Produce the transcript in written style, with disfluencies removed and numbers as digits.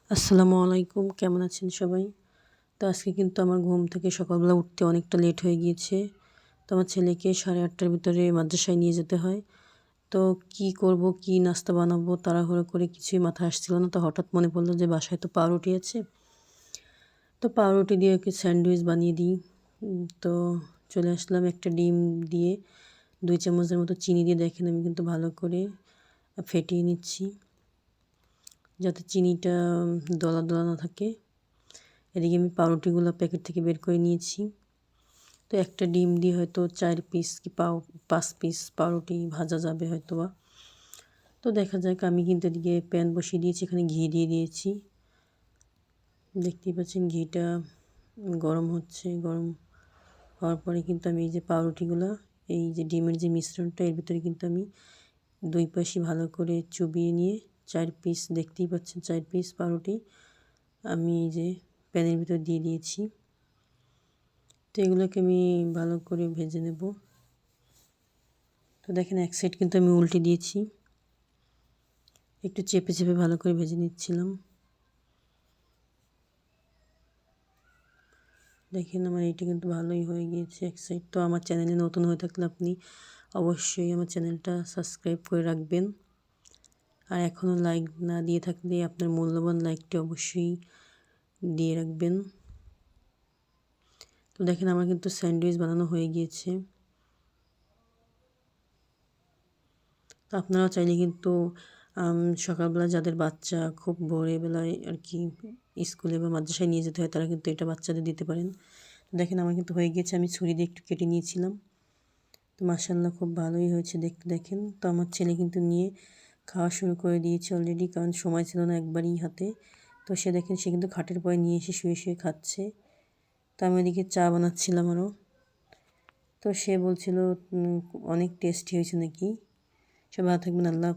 আসসালামু আলাইকুম, কেমন আছেন সবাই? তো আজকে কিন্তু আমার ঘুম থেকে সকালবেলা উঠতে অনেকটা লেট হয়ে গিয়েছে। তো আমার ছেলেকে 8:30টার ভিতরে মাদ্রাসায় নিয়ে যেতে হয়। তো কি করব, কি নাস্তা বানাবো তাড়াহুড়ো করে কিছুই মাথায় আসছিল না। তো হঠাৎ মনে পড়লো যে বাসায় তো পাউরুটি আছে। তো পাউরুটি দিয়ে ওকে স্যান্ডউইচ বানিয়ে দিই। তো চলে আসলাম, একটা ডিম দিয়ে 2 চামচের মতো চিনি দিয়ে দেখেন আমি কিন্তু ভালো করে ফেটিয়ে নিচ্ছি, যাতে চিনিটা দলা দলা না থাকে। এদিকে আমি পাউরুটিগুলো প্যাকেট থেকে বের করে নিয়েছি। তো একটা ডিম দিয়ে হয়তো 4 পিস কি 5 পিস পাউরুটি ভাজা যাবে হয়তোবা। তো দেখা যাক, আমি কিন্তু এদিকে প্যান বসিয়ে দিয়েছি, এখানে ঘি দিয়ে দিয়েছি। দেখতেই পাচ্ছেন ঘিটা গরম হচ্ছে। গরম হওয়ার পরে কিন্তু আমি এই যে পাউরুটিগুলো, এই যে ডিমের যে মিশ্রণটা, এর ভিতরে কিন্তু আমি 2 পাশই ভালো করে চুবিয়ে নিয়ে 4 পিস, দেখতেই পাচ্ছেন 4 পিস পাউরুটি আমি এই যে প্যানের ভিতর দিয়ে দিয়েছি। তো এগুলোকে আমি ভালো করে ভেজে নেব। তো দেখেন এক সাইড কিন্তু আমি উল্টে দিয়েছি, একটু চেপে চেপে ভালো করে ভেজে নিচ্ছিলাম। দেখেন আমার এইটা কিন্তু ভালোই হয়ে গিয়েছে এক সাইড। তো আমার চ্যানেলে নতুন হয়ে থাকলে আপনি অবশ্যই আমার চ্যানেলটা সাবস্ক্রাইব করে রাখবেন। আর এখনও লাইক না দিয়ে থাকলে আপনার মূল্যবান লাইকটি অবশ্যই দিয়ে রাখবেন। তো দেখেন আমার কিন্তু স্যান্ডউইচ বানানো হয়ে গিয়েছে। তো আপনারাও চাইলে কিন্তু সকালবেলা যাদের বাচ্চা খুব ভোরবেলায় আর কি স্কুলে বা মাদ্রাসায় নিয়ে যেতে হয়, তারা কিন্তু এটা বাচ্চাদের দিতে পারেন। তো দেখেন আমার কিন্তু হয়ে গিয়েছে, আমি ছুরি দিয়ে একটু কেটে নিয়েছিলাম। তো মাশাআল্লাহ খুব ভালোই হয়েছে দেখতে। দেখেন তো আমার ছেলে কিন্তু নিয়ে খাওয়া শুরু করে দিয়েছে অলরেডি, কারণ সময় ছিল না একবারই হাতে। তো সে দেখেন সে কিন্তু খাটের পরে নিয়ে এসে শুয়ে শুয়ে খাচ্ছে। তো আমি ওদিকে চা বানাচ্ছিলাম আরও। তো সে বলছিল অনেক টেস্টি হয়েছে নাকি। সবাই ভালো থাকবেন, আল্লাহ।